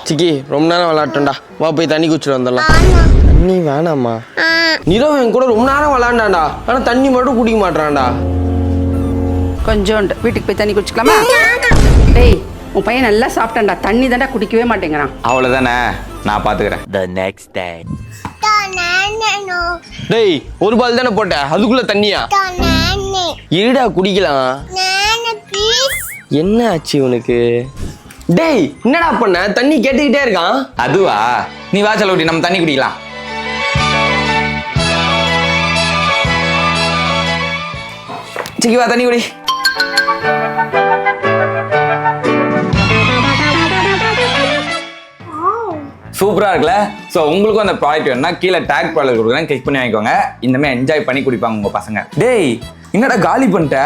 சிக்கி ரொம்ப நேரம் விளையாட்டோம்டா, வா போய் தண்ணி குடிச்சிட்டு வந்துடலாம். தண்ணி வேணாம்மா. நிரவ் என் கூட ரொம்ப நேரம் விளையாண்டாண்டா, ஆனா தண்ணி மட்டும் குடிக்க மாட்டான்டா. கொஞ்சோண்டு வீட்டுக்கு போய் தண்ணி குடிச்சுக்கலாமா? டேய், உன் பையன் நல்லா சாப்பிட்டான்டா, தண்ணி தாண்டா குடிக்கவே மாட்டேங்கிறான். அவ்வளவுதானே, நான் பாத்துக்கிறேன். The next day. டேய், ஒரு பால் தானே போட்ட, அதுக்குள்ள தண்ணியா? இருடா குடிக்கலாம். என்ன ஆச்சு உனக்கு? டேய், என்னடா பண்ண? தண்ணி கேட்டுக்கிட்டே இருக்கான். அதுவா, நீ வா செல்லகுட்டி, நம்ம தண்ணி குடிக்கலாம். சிக்கி வா தண்ணி குடி. சூப்பரா இருக்குல்ல? ஸோ உங்களுக்கும் அந்த ப்ராடக்ட் வேணும்னா கீழே டேக் ப்ராடக்ட் கொடுக்குறேன், கிளிக் பண்ணி வாங்கிக்கோங்க. இந்த மாதிரி என்ஜாய் பண்ணி குடிப்பாங்க உங்க பசங்க. டேய், என்னடா காலி பண்ணிட்ட?